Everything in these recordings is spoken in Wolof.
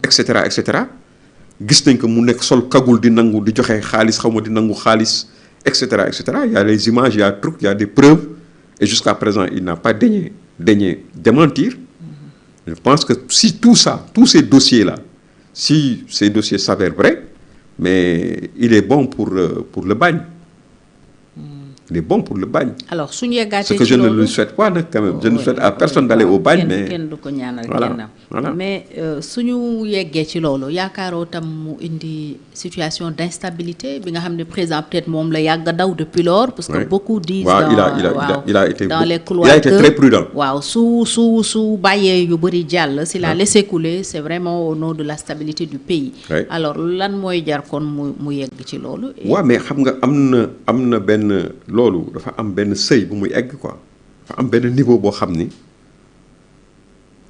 et cetera gis nañ ko mu nekk sol kagul di nangu di joxe xaalis xaw ma di nangu xaalis et cetera il y a les images il y a trucs il y a des preuves et jusqu'à présent il n'a pas daigné démentir. Je pense que si tous ces dossiers là si ces dossiers s'avèrent vrais mais il est bon pour le bagne. Il est bon pour le bagne. Alors suñu yeggaatee ce que je ne le souhaite pas nag quand même je ne souhaite à personne d'aller au bagne mais kenn du ko ñaanal voilà. mais suñu yeggee ci loolu yaakaaroo tam mu indi situation d'instabilité bi nga xam ne président peut-être moom la yàgg daw depuis lors parce que beaucoup disent il a été dans les couloirs il a été très prudent. waaw su bàyyee yu bëri jàll s'il a laissé couler c'est vraiment au nom de la stabilité du pays. Alors lan mooy jar kon mu yegg ci loolu. waaw mais xam nga am na benn loolu dafa am benn seuil bu muy egg quoi dafa am benn niveau boo xam ni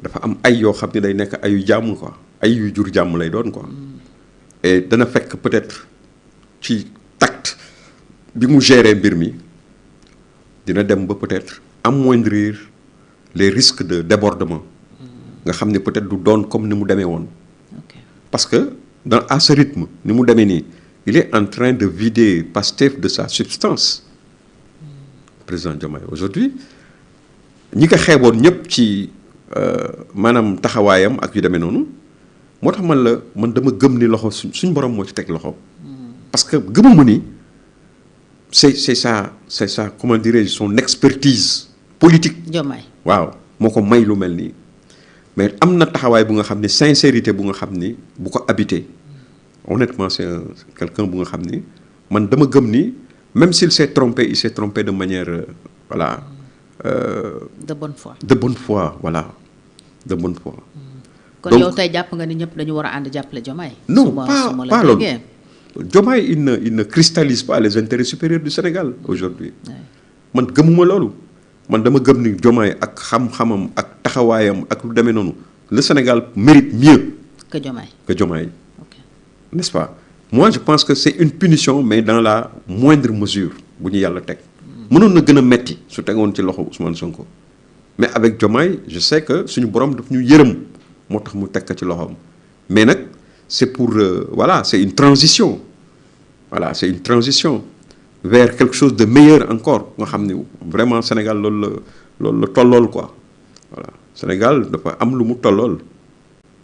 dafa am ay yoo xam ni day nekk ayu jàmm quoi ay yu jur jàmm lay doon quoi et dana fekk peut-être ci tact bi mu gérer mbir mi dina dem ba peut-être amoindrir les risques de débordement nga xam ni peut-être du doon comme ni mu demee woon parce que à ce rythme ni mu demee nii il est en train de vider Pastef de sa substance. Président Diomaye aujourd'hui ñi ko xeeboon ñëpp ci maanaam taxawaayam ak yu demee noonu moo tax man dama gëm ni loxo suñ borom moo ci teg loxo parce que gëmuma ni c'est ça comment dirais-je son expertise politique. Diomaye waaw moo ko may lu mel nii mais am na taxawaay bu nga xam ni sincérité bu nga xam ni bu ko habité honnêtement c'est quelqu'un bu nga xam ni man dama gëm ni. Même s'il s'est trompé, il s'est trompé de manière, voilà. De bonne foi. De bonne foi, voilà. De bonne foi. Kon yow tey jàpp nga ni ñëpp dañu war a ànd jàppale Diomaye. Non, pas loolu. Diomaye il ne cristallise pas les intérêts supérieurs du Sénégal aujourd'hui. Man gëmuma loolu. Man dama gëm ni Diomaye ak xam-xamam ak taxawaayam ak lu demee noonu le Sénégal mérite mieux. Que Diomaye. Okay. N'est-ce pas? Moi je pense que c'est une punition mais dans la moindre mesure bu ñu yàlla teg mënoon na gën a metti su tegoon ci loxo Ousmane Sonko mais avec Diomaye je sais que suñu borom daf ñu yërëm moo tax mu teg ko ci loxoom mais nag c'est pour voilà c'est une transition vers quelque chose de meilleur encore nga xam ni vraiment Sénégal loolu la tollool quoi voilà Sénégal dafa am lu mu tollool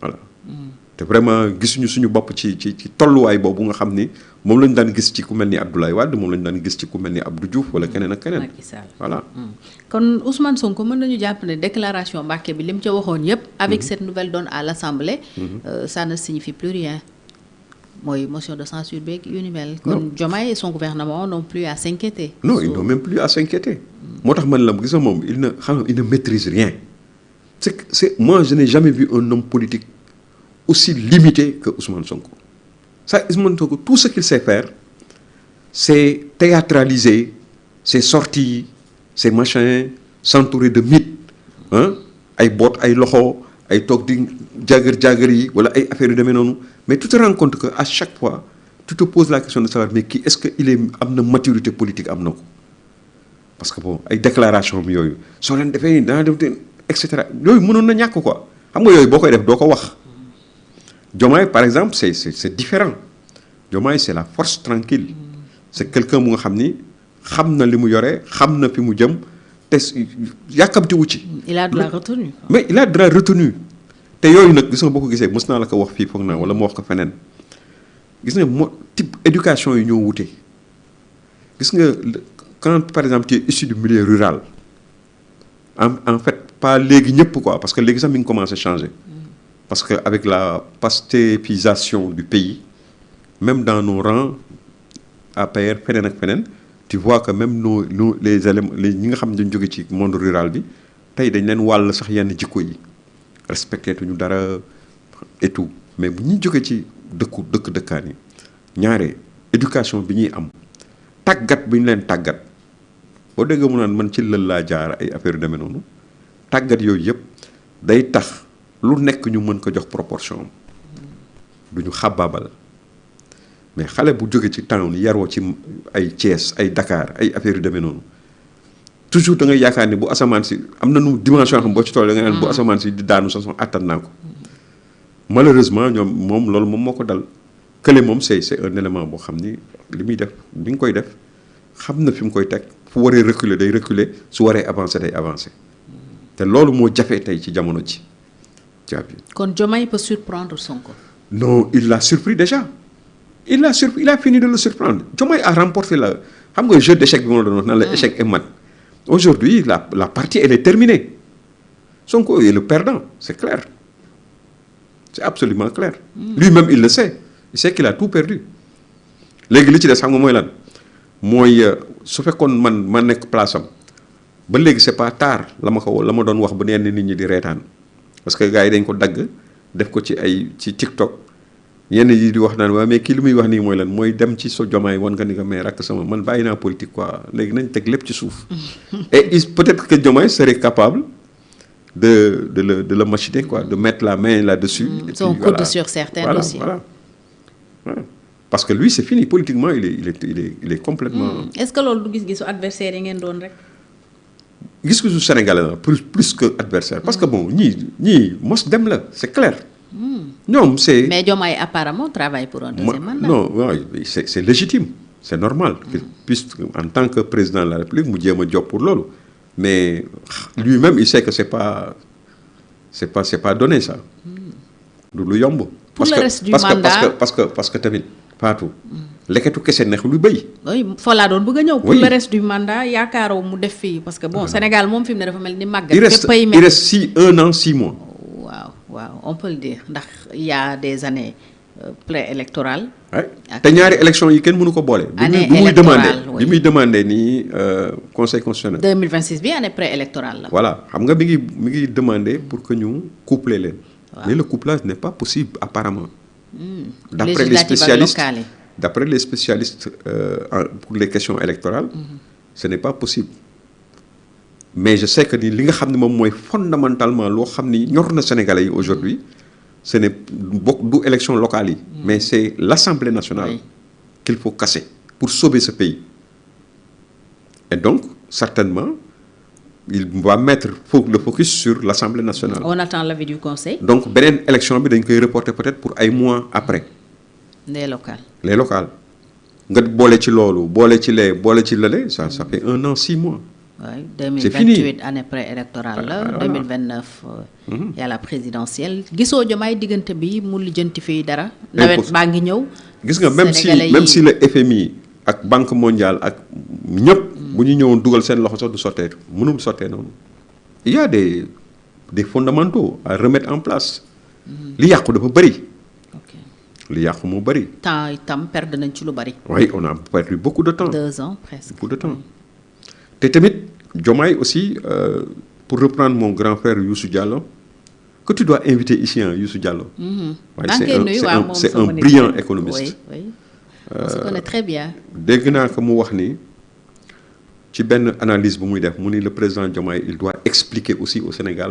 voilà. te vraiment gisuñu suñu bopp ci tolluwaay boobu nga xam ni moom lañu daan gis ci ku mel ni Abdoulaye Wade moom lañu daan gis ci ku mel ni Abdou Diouf wala keneen ak keneen. voilà. kon Ousmane Sonko mën nañu jàpp ne déclaration Mbacké bi li mu ca waxoon yépp avec cette nouvelle donne à l'Assemblée. Ça ne signifie plus rien. mooy motion de censure beeg yu ni mel. kon Diomaye et son gouvernement n'ont plus à s'inquiéter. non ils n'ont même plus à s'inquiéter. moo tax man la gis nga moom il ne maîtrise rien. moi je n'ai jamais vu un homme politique. aussi limité que Ousmane Sonko. Ousmane Sonko, tout ce qu'il sait faire, c'est théâtraliser ses sorties, ses machins, s'entourer de mythes, ay boot, ay loxo, ay toog di jaggar yi wala ay affaires yu demee noonu mais tu te rends compte que à chaque fois tu te poses la question de savoir mais kii est-ce que am na maturité politique am na ko parce que bon ay déclaration bi yooyu soo leen defee nii dana def et cetera yooyu mënoon na ñàkk quoi xam nga yooyu boo koy def doo ko wax. Diomaye par exemple c'est différent Diomaye c'est la force tranquille c'est quelqu'un bu nga xam ni xam na li mu yore xam na fi mu jëm te yàkkamti wu ci. il a de la retenue. mais il a de la retenue te yooyu nag gis nga boo ko gisee mës naa la ko wax fii foog naa wala mu wax ko feneen gis nga type éducation yi ñoo wute gis nga quand par exemple tu es issu du milieu rural en fait pas léegi ñëpp quoi parce que léegi sax mi ngi commencé changer. Parce qu'avec la pastéfisation du pays, même dans nos rangs, APR, feneen ak feneen, tu vois que même les éléments ñi nga xam ne dañu jóge ci monde rural bi tey dañ leen wàll sax yenn jikko yi respecté tuñu dara et tout mais bu ñuy jóge ci dëkkaan yi ñaare éducation bi ñuy am tàggat bi ñu leen tàggat boo déggee mu naan man ci lël laa jaar ay affaire yu demee noonu tàggat yooyu yëpp day tax lu nekk ñu mën ko jox proportion du ñu xabaabal mais xale bu jóge ci town yaroo ci ay Thiès ay Dakar ay affaire yu demee noonu toujours da ngay yaakaar ni bu asamaan si am na nu dimension xam boo ci tool da nga naan bu asamaan si di daanu sa son attan naa ko malheureusement ñoom moom loolu moom moo ko dal kële moom c'est un élément boo xam ni li muy def li nga koy def xam na fi mu koy teg fu waree reculer day reculer su waree avancer day avancer te loolu moo jafe tey ci jamono ji jaabi. kon Diomaye peut surprendre Sonko. non il l'a surpris déjà il a fini de le surprendre Diomaye a remporté la xam nga jeu d'échec bi ma la doon wax naan la échec et mat aujourd'hui la partie elle est terminée Sonko est le perdant c'est clair c'est absolument clair lui-même il le sait il sait qu'il a tout perdu léegi li ci des xam nga mooy lan mooy su fekkoon ma nekk place am ba léegi c'est pas tard la ma doon wax ba yenn nit ñi di reetaan parce que gars yi dañ ko dagg def ko ci TikTok yenn yi di wax naan waaw mais kii li muy wax nii mooy lan mooy dem ci so Diomaye wan nga ni ko mais rakk sama man bàyyi naa politique quoi léegi nañ teg lépp ci suuf et peut-être que Diomaye serait capable de le machiner quoi de mettre la main là-dessus. Son coude sur certains dossiers. Voilà. Parce que lui c'est fini politiquement il est complètement. Est-ce que loolu du gis-gisu adversaire yi ngeen doon rek. gis-gisu Sénégalais la plus que adversaire parce que bon ñii mos dem la c'est clair. ñoom c'est. mais Diomaye apparemment travaille pour un deuxième mandat. non c'est légitime c'est normal qu'il puisse en tant que président de la République mu jéem a job pour loolu. mais lui-même il sait que c'est pas donné ça. du lu yomb. pour le reste du mandat parce que tamit Fatou. leketu kese neex lu bëy. oui fa laa doon bëgg a ñëw. pour le reste du mandat yaakaaroo mu def fii parce que bon Sénégal moom fi mu ne dafa mel ni màggat. il reste 1 an 6 mois. waaw on peut le dire ndax il y a des années préélectorales. te ñaari élection yi kenn mënu ko boole. année électorale bi muy demandé nii conseil constitutionnel. 2026 bi année préélectorale la. voilà xam nga mi ngi demandé pour que ñu coupler leen. mais le couplage n'est pas possible apparemment. d'après les spécialistes pour les questions électorales. ce n'est pas possible. mais je sais que ni li nga xam ne moom mooy fondamentalement loo xam ni ñor na Sénégalais yi aujourd'hui ce n'est du élection locale yi. mais c'est l'Assemblée nationale. qu'il faut casser pour sauver ce pays. et donc certainement il va mettre le focus sur l'Assemblée nationale. on attend l'avis du Conseil. donc beneen élection bi dañ koy reporter peut-être pour ay mois après. les locales. nga boole ci loolu boole ci lële ça fait 1 an 6 mois. oui 2028 année préélectorale la. 2029 y a la présidentielle. gisoo Diomaye diggante bi mu lijjanti fii dara. nawet baa ngi ñëw. gis nga même si le FMI ak Banque mondiale ak ñëpp. bu ñu ñëwoon dugal seen loxo sax du sottee mënul sottee noonu. il y a des fondamentaux à remettre en place. li yàqu dafa bëri. li yàqu moo bëri. temps itam perdre nañ ci lu bëri. oui on a perdu beaucoup de temps. 2 ans presque. beaucoup de temps te tamit Diomaye aussi pour reprendre mon grand frère Youssou Diallo que tu dois inviter ici Youssou Diallo. c'est un brillant économiste. oui on se connaît très bien. dégg naa ko mu wax ni ci benn analyse bu muy def mu ni le président Diomaye il doit expliquer aussi au Sénégal.